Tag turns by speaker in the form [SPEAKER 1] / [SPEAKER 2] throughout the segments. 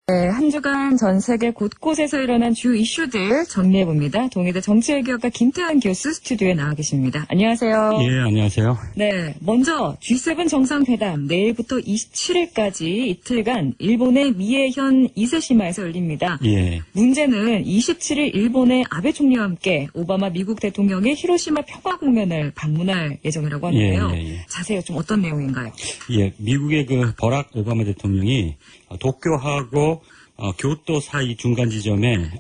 [SPEAKER 1] 네, 한 주간 전 세계 곳곳에서 일어난 주 이슈들 정리해봅니다. 동의대 정치외교학과 김태환 교수 스튜디오에 나와 계십니다. 안녕하세요.
[SPEAKER 2] 예, 안녕하세요.
[SPEAKER 1] 네, 먼저 G7 정상회담 내일부터 27일까지 이틀간 일본의 미에현 이세시마에서 열립니다.
[SPEAKER 2] 예.
[SPEAKER 1] 문제는 27일 일본의 아베 총리와 함께 오바마 미국 대통령이 히로시마 평화공면을 방문할 예정이라고 하는데요. 자세히 좀 어떤 내용인가요?
[SPEAKER 2] 예, 미국의 버락 오바마 대통령이 도쿄하고 교토 사이 중간 지점에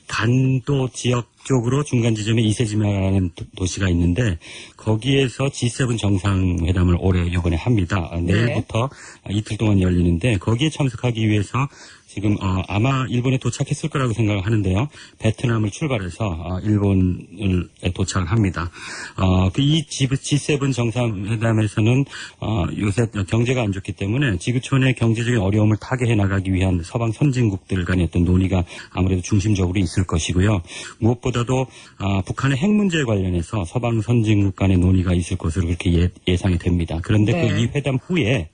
[SPEAKER 2] 간도 지역 쪽으로 중간 지점에 이세지마라는 도시가 있는데 거기에서 G7 정상회담을 올해 이번에 합니다. 내일부터 이틀 동안 열리는데 거기에 참석하기 위해서 지금 아마 일본에 도착했을 거라고 생각을 하는데요. 베트남을 출발해서 일본에 도착을 합니다. 이 G7 정상회담에서는 요새 경제가 안 좋기 때문에 지구촌의 경제적인 어려움을 타개해 나가기 위한 서방 선진국들 간의 어떤 논의가 아무래도 중심적으로 있을 것이고요. 무엇보다도 북한의 핵 문제에 관련해서 서방 선진국 간의 논의가 있을 것으로 그렇게 예상이 됩니다. 그런데 이 회담 후에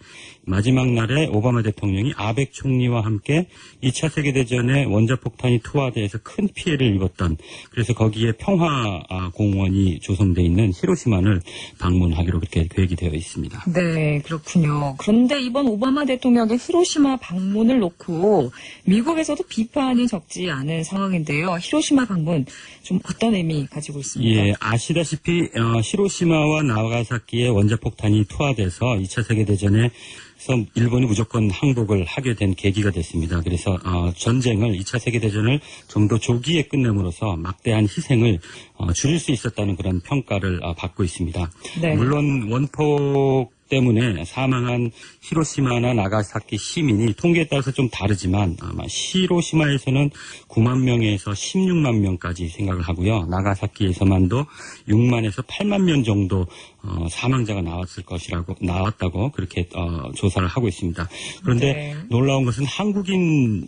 [SPEAKER 2] 마지막 날에 오바마 대통령이 아베 총리와 함께 2차 세계대전에 원자폭탄이 투하돼서 큰 피해를 입었던 그래서 거기에 평화공원이 조성되어 있는 히로시마를 방문하기로 그렇게 계획이 되어 있습니다.
[SPEAKER 1] 네, 그렇군요. 그런데 이번 오바마 대통령의 히로시마 방문을 놓고 미국에서도 비판이 적지 않은 상황인데요. 히로시마 방문 좀 어떤 의미 가지고 있습니까?
[SPEAKER 2] 예, 아시다시피 히로시마와 나가사키에 원자폭탄이 투하돼서 2차 세계대전에 일본이 무조건 항복을 하게 된 계기가 됐습니다. 그래서 전쟁을 2차 세계대전을 좀 더 조기에 끝냄으로써 막대한 희생을 줄일 수 있었다는 그런 평가를 받고 있습니다. 네. 물론 원폭 때문에 사망한 히로시마나 나가사키 시민이 통계에 따라서 좀 다르지만 아마 히로시마에서는 9만 명에서 16만 명까지 생각을 하고요. 나가사키에서만도 6만에서 8만 명 정도 사망자가 나왔다고 그렇게 조사를 하고 있습니다. 그런데 놀라운 것은 한국인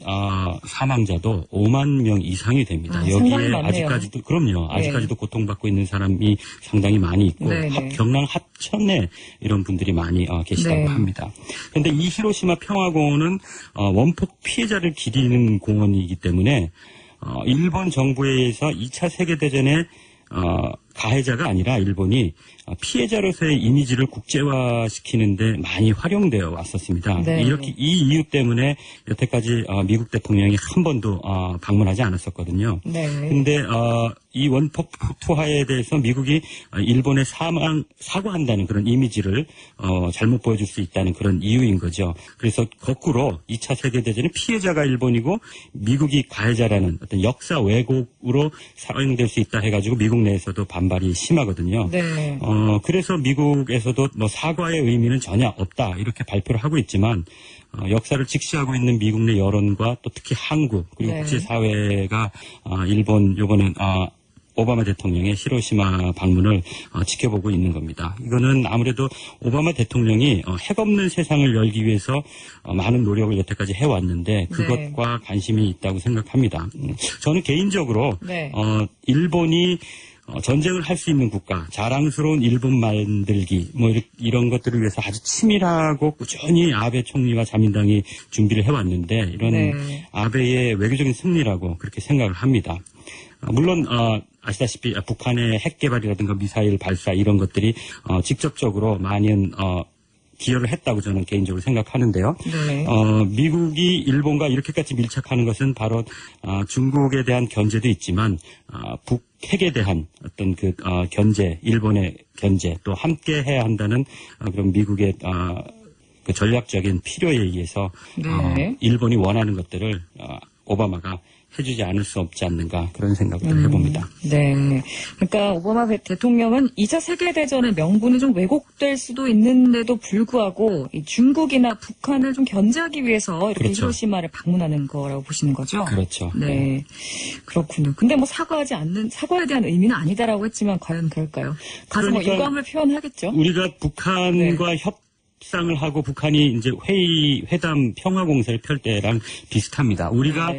[SPEAKER 2] 사망자도 5만 명 이상이 됩니다. 여기에 아직까지도 아직까지도 고통받고 있는 사람이 상당히 많이 있고 경남 합천에 이런 분들이 많이 계시다고 합니다. 그런데 이 히로시마 평화공원은 원폭 피해자를 기리는 공원이기 때문에 일본 정부에 의해서 2차 세계대전에 가해자가 아니라 일본이 피해자로서의 이미지를 국제화시키는데 많이 활용되어 왔었습니다. 이렇게 이 이유 때문에 여태까지 미국 대통령이 한 번도 방문하지 않았었거든요. 그런데 이 원폭 투하에 대해서 미국이 일본에 사과한다는 그런 이미지를 잘못 보여줄 수 있다는 그런 이유인 거죠. 그래서 거꾸로 2차 세계대전의 피해자가 일본이고 미국이 가해자라는 어떤 역사 왜곡으로 사용될 수 있다 해가지고 미국 내에서도 반발이 심하거든요. 그래서 미국에서도 사과의 의미는 전혀 없다 이렇게 발표를 하고 있지만 역사를 직시하고 있는 미국 내 여론과 또 특히 한국 그리고 국제사회가 이번엔 오바마 대통령의 히로시마 방문을 지켜보고 있는 겁니다. 이거는 아무래도 오바마 대통령이 핵 없는 세상을 열기 위해서 많은 노력을 여태까지 해왔는데 그것과 관심이 있다고 생각합니다. 저는 개인적으로 일본이 전쟁을 할 수 있는 국가, 자랑스러운 일본 만들기, 이런 것들을 위해서 아주 치밀하고 꾸준히 아베 총리와 자민당이 준비를 해왔는데, 이런 아베의 외교적인 승리라고 그렇게 생각을 합니다. 물론, 아시다시피 북한의 핵 개발이라든가 미사일 발사 이런 것들이, 직접적으로 많은, 기여를 했다고 저는 개인적으로 생각하는데요. 미국이 일본과 이렇게까지 밀착하는 것은 바로 중국에 대한 견제도 있지만 북핵에 대한 어떤 견제, 일본의 견제 또 함께 해야 한다는 그런 미국의 그 전략적인 필요에 의해서 일본이 원하는 것들을 오바마가 해주지 않을 수 없지 않는가 그런 생각을 해봅니다.
[SPEAKER 1] 그러니까 오바마 대통령은 2차 세계대전의 명분이 좀 왜곡될 수도 있는데도 불구하고 이 중국이나 북한을 좀 견제하기 위해서 이렇게 히로시마를 방문하는 거라고 보시는 거죠?
[SPEAKER 2] 그렇죠.
[SPEAKER 1] 그렇군요. 근데 사과에 대한 의미는 아니다라고 했지만 과연 그럴까요? 가서 유감을 표현하겠죠?
[SPEAKER 2] 우리가 북한과 협상을 하고 북한이 이제 회담 평화공세를 펼 때랑 비슷합니다. 우리가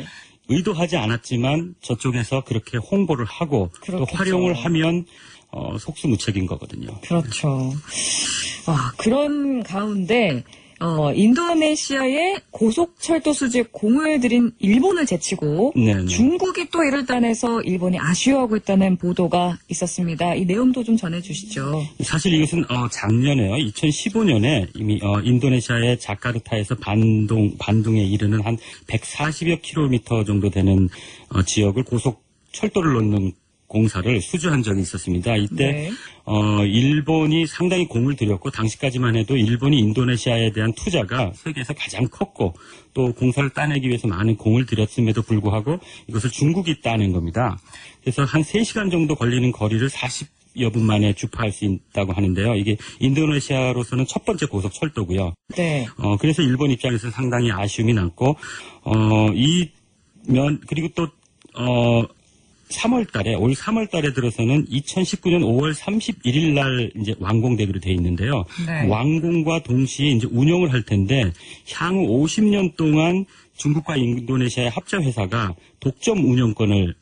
[SPEAKER 2] 의도하지 않았지만 저쪽에서 그렇게 홍보를 하고 또 활용을 하면 속수무책인 거거든요.
[SPEAKER 1] 그렇죠. 그런 가운데 인도네시아의 고속철도 수주에 공을 들인 일본을 제치고
[SPEAKER 2] 네네.
[SPEAKER 1] 중국이 또 이를 따내서 일본이 아쉬워하고 있다는 보도가 있었습니다. 이 내용도 좀 전해주시죠.
[SPEAKER 2] 사실 이것은 작년에요. 2015년에 이미 인도네시아의 자카르타에서 반둥에 이르는 한 140여 킬로미터 정도 되는 지역을 고속철도를 놓는 공사를 수주한 적이 있었습니다. 이때
[SPEAKER 1] 네.
[SPEAKER 2] 일본이 상당히 공을 들였고 당시까지만 해도 일본이 인도네시아에 대한 투자가 세계에서 가장 컸고 또 공사를 따내기 위해서 많은 공을 들였음에도 불구하고 이것을 중국이 따낸 겁니다. 그래서 한 3시간 정도 걸리는 거리를 40여 분 만에 주파할 수 있다고 하는데요. 이게 인도네시아로서는 첫 번째 고속철도고요.
[SPEAKER 1] 네.
[SPEAKER 2] 그래서 일본 입장에서 상당히 아쉬움이 남고 그리고 또 3월 달에, 올 3월 달에 들어서는 2019년 5월 31일 날 이제 완공되기로 돼 있는데요.
[SPEAKER 1] 네.
[SPEAKER 2] 완공과 동시에 이제 운영을 할 텐데 향후 50년 동안 중국과 인도네시아의 합자회사가 독점 운영권을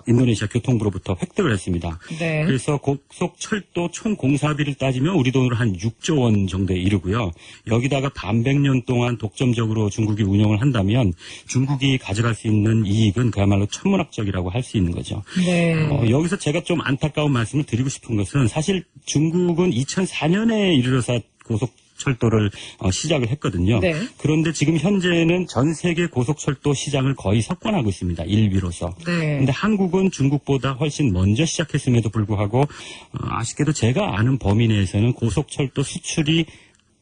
[SPEAKER 2] 인도네시아 교통부로부터 획득을 했습니다.
[SPEAKER 1] 네.
[SPEAKER 2] 그래서 고속철도 총 공사비를 따지면 우리 돈으로 한 6조 원 정도에 이르고요. 여기다가 반백년 동안 독점적으로 중국이 운영을 한다면 중국이 가져갈 수 있는 이익은 그야말로 천문학적이라고 할 수 있는 거죠.
[SPEAKER 1] 네.
[SPEAKER 2] 여기서 제가 좀 안타까운 말씀을 드리고 싶은 것은 사실 중국은 2004년에 이르러서 고속철도를 시작을 했거든요.
[SPEAKER 1] 네.
[SPEAKER 2] 그런데 지금 현재는 전 세계 고속철도 시장을 거의 석권하고 있습니다. 1위로서.
[SPEAKER 1] 네.
[SPEAKER 2] 그런데 한국은 중국보다 훨씬 먼저 시작했음에도 불구하고 아쉽게도 제가 아는 범위 내에서는 고속철도 수출이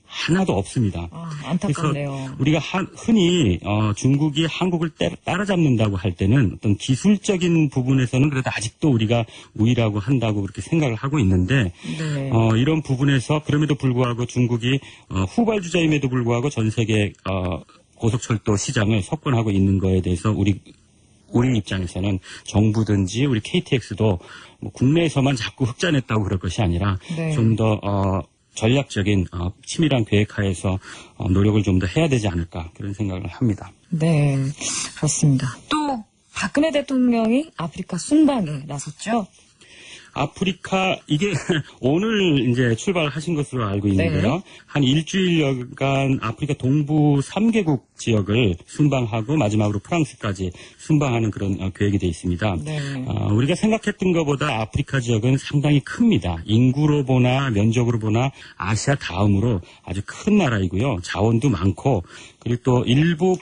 [SPEAKER 2] 하나도 없습니다.
[SPEAKER 1] 안타깝네요.
[SPEAKER 2] 그래서 우리가 흔히 중국이 한국을 따라잡는다고 할 때는 어떤 기술적인 부분에서는 그래도 아직도 우리가 우위라고 한다고 그렇게 생각을 하고 있는데
[SPEAKER 1] 네.
[SPEAKER 2] 이런 부분에서 그럼에도 불구하고 중국이 후발주자임에도 불구하고 전 세계 고속철도 시장을 석권하고 있는 거에 대해서 우리 입장에서는 정부든지 우리 KTX도 뭐 국내에서만 자꾸 흑자냈다고 그럴 것이 아니라
[SPEAKER 1] 네.
[SPEAKER 2] 좀 더 전략적인 치밀한 계획하에서 노력을 좀 더 해야 되지 않을까 그런 생각을 합니다.
[SPEAKER 1] 네, 그렇습니다. 또 박근혜 대통령이 아프리카 순방에 나섰죠.
[SPEAKER 2] 아프리카 이게 오늘 이제 출발하신 것으로 알고 있는데요.
[SPEAKER 1] 네.
[SPEAKER 2] 한 일주일여간 아프리카 동부 3개국 지역을 순방하고 마지막으로 프랑스까지 순방하는 그런 계획이 되어 있습니다.
[SPEAKER 1] 네.
[SPEAKER 2] 우리가 생각했던 것보다 아프리카 지역은 상당히 큽니다. 인구로 보나 면적으로 보나 아시아 다음으로 아주 큰 나라이고요. 자원도 많고 그리고 또 일부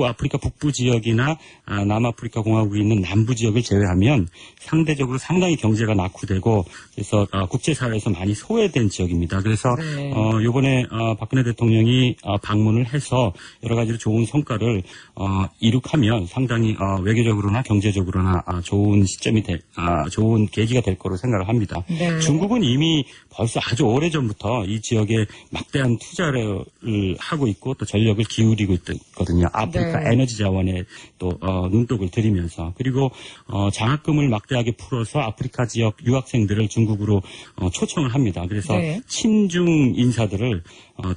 [SPEAKER 2] 아프리카 북부 지역이나 남아프리카 공화국이 있는 남부 지역을 제외하면 상대적으로 상당히 경제가 낙후되고 그래서 국제사회에서 많이 소외된 지역입니다. 그래서
[SPEAKER 1] 네.
[SPEAKER 2] 이번에 박근혜 대통령이 방문을 해서 여러 가지로 좋은 성과를 이룩하면 상당히 외교적으로나 경제적으로나 좋은 좋은 계기가 될 거로 생각을 합니다.
[SPEAKER 1] 네.
[SPEAKER 2] 중국은 이미 벌써 아주 오래전부터 이 지역에 막대한 투자를 하고 있고 또 전력을 기울이고 있거든요. 아프리카
[SPEAKER 1] 네.
[SPEAKER 2] 에너지 자원에 또 눈독을 들이면서 그리고 장학금을 막대하게 풀어서 아프리카 지역 유학생들을 중국으로 초청을 합니다. 그래서
[SPEAKER 1] 네.
[SPEAKER 2] 친중 인사들을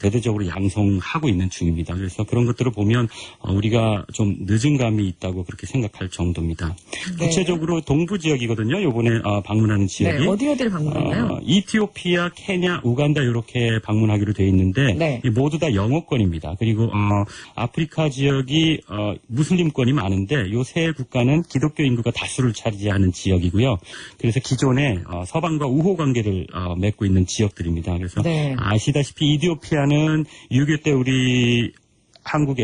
[SPEAKER 2] 대대적으로 양성하고 있는 중입니다. 그래서 그런 것들을 보면 우리가 좀 늦은 감이 있다고 그렇게 생각할 정도입니다.
[SPEAKER 1] 네.
[SPEAKER 2] 구체적으로 동부 지역이거든요. 이번에 방문하는 지역이.
[SPEAKER 1] 네, 어디를 방문하나요?
[SPEAKER 2] 이티오피아, 케냐, 우간다 이렇게 방문하기로 되어 있는데
[SPEAKER 1] 네.
[SPEAKER 2] 모두 다 영어권입니다. 그리고 아프리카 지역이 무슬림권이 많은데 요 세 국가는 기독교 인구가 다수를 차지하는 지역이고요. 그래서 기존에 서방과 우호 관계를 맺고 있는 지역들입니다. 그래서
[SPEAKER 1] 네.
[SPEAKER 2] 아시다시피 이티오피아는 6.25 때 우리 한국에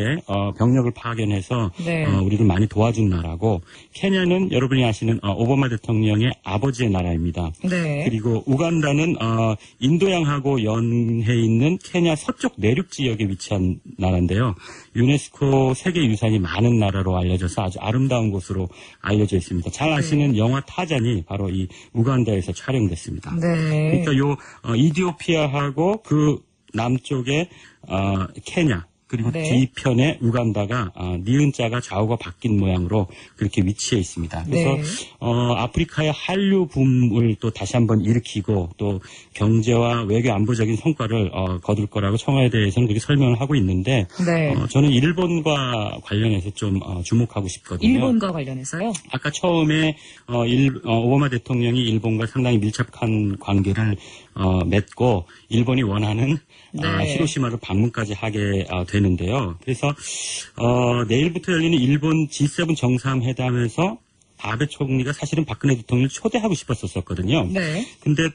[SPEAKER 2] 병력을 파견해서
[SPEAKER 1] 네.
[SPEAKER 2] 우리를 많이 도와준 나라고 케냐는 여러분이 아시는 오바마 대통령의 아버지의 나라입니다.
[SPEAKER 1] 네.
[SPEAKER 2] 그리고 우간다는 인도양하고 연해 있는 케냐 서쪽 내륙 지역에 위치한 나라인데요. 유네스코 세계유산이 많은 나라로 알려져서 아주 아름다운 곳으로 알려져 있습니다. 잘 아시는 영화 타잔이 바로 이 우간다에서 촬영됐습니다.
[SPEAKER 1] 네.
[SPEAKER 2] 그러니까 요 이디오피아하고 그 남쪽에 케냐 그리고
[SPEAKER 1] 네.
[SPEAKER 2] 뒤편에 우간다가 니은자가 좌우가 바뀐 모양으로 그렇게 위치해 있습니다. 그래서
[SPEAKER 1] 네.
[SPEAKER 2] 아프리카의 한류 붐을 또 다시 한번 일으키고 또 경제와 외교 안보적인 성과를 거둘 거라고 청와대에서는 그렇게 설명을 하고 있는데
[SPEAKER 1] 네.
[SPEAKER 2] 저는 일본과 관련해서 좀 주목하고 싶거든요.
[SPEAKER 1] 일본과 관련해서요?
[SPEAKER 2] 아까 처음에 오바마 대통령이 일본과 상당히 밀접한 관계를 맺고 일본이 원하는
[SPEAKER 1] 네.
[SPEAKER 2] 히로시마를 방문까지 하게 되는데요. 그래서 내일부터 열리는 일본 G7 정상회담에서 아베 총리가 사실은 박근혜 대통령을 초대하고 싶었었거든요.
[SPEAKER 1] 네.
[SPEAKER 2] 근데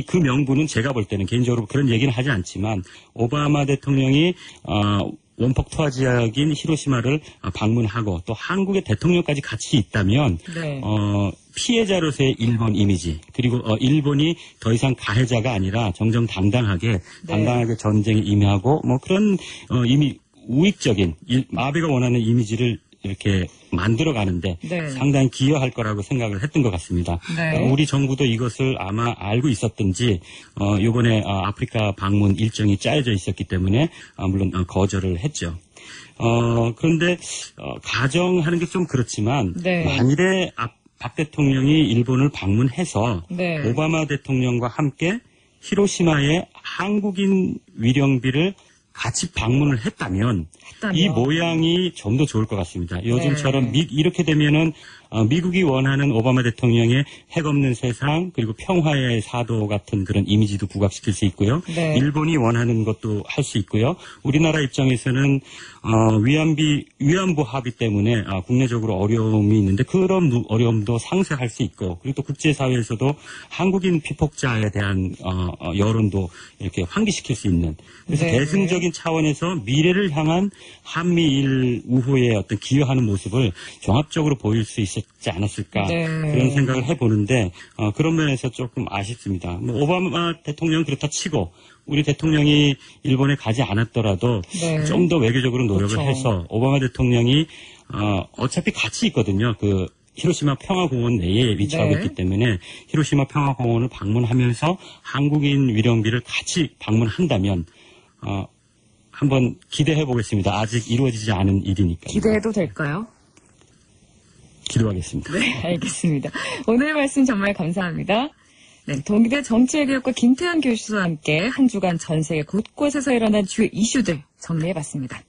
[SPEAKER 2] 그 명분은 제가 볼 때는 개인적으로 그런 얘기는 하지 않지만 오바마 대통령이 원폭 투하 지역인 히로시마를 방문하고 또 한국의 대통령까지 같이 있다면
[SPEAKER 1] 네.
[SPEAKER 2] 피해자로서의 일본 이미지 그리고 일본이 더 이상 가해자가 아니라 정정당당하게 당당하게 전쟁에 임하고 뭐 그런 이미 우익적인 아베가 원하는 이미지를 이렇게 만들어가는데
[SPEAKER 1] 네.
[SPEAKER 2] 상당히 기여할 거라고 생각을 했던 것 같습니다.
[SPEAKER 1] 네.
[SPEAKER 2] 우리 정부도 이것을 아마 알고 있었든지 이번에 아프리카 방문 일정이 짜여져 있었기 때문에 물론 거절을 했죠. 그런데 가정하는 게 좀 그렇지만
[SPEAKER 1] 네.
[SPEAKER 2] 만일에 박 대통령이 일본을 방문해서
[SPEAKER 1] 네.
[SPEAKER 2] 오바마 대통령과 함께 히로시마의 한국인 위령비를 같이 방문을 했다면 이 모양이 좀 더 좋을 것 같습니다. 요즘처럼 이렇게 되면은 미국이 원하는 오바마 대통령의 핵 없는 세상 그리고 평화의 사도 같은 그런 이미지도 부각시킬 수 있고요.
[SPEAKER 1] 네.
[SPEAKER 2] 일본이 원하는 것도 할 수 있고요. 우리나라 입장에서는 위안부 합의 때문에 국내적으로 어려움이 있는데 그런 어려움도 상쇄할 수 있고 그리고 또 국제사회에서도 한국인 피폭자에 대한 여론도 이렇게 환기시킬 수 있는 그래서
[SPEAKER 1] 네.
[SPEAKER 2] 대승적인 차원에서 미래를 향한 한미일 우호에 어떤 기여하는 모습을 종합적으로 보일 수 있었지 않았을까
[SPEAKER 1] 네.
[SPEAKER 2] 그런 생각을 해보는데 그런 면에서 조금 아쉽습니다. 뭐 오바마 대통령 그렇다 치고 우리 대통령이 일본에 가지 않았더라도
[SPEAKER 1] 네.
[SPEAKER 2] 좀 더 외교적으로 노력을
[SPEAKER 1] 그렇죠.
[SPEAKER 2] 해서 오바마 대통령이 어차피 같이 있거든요. 그 히로시마 평화공원 내에 위치하고
[SPEAKER 1] 네.
[SPEAKER 2] 있기 때문에 히로시마 평화공원을 방문하면서 한국인 위령비를 같이 방문한다면 한번 기대해 보겠습니다. 아직 이루어지지 않은 일이니까요.
[SPEAKER 1] 기대해도 될까요?
[SPEAKER 2] 기도하겠습니다.
[SPEAKER 1] 네, 알겠습니다. 오늘 말씀 정말 감사합니다. 네, 동기대 정치외교학과 김태현 교수와 함께 한 주간 전 세계 곳곳에서 일어난 주요 이슈들 정리해봤습니다.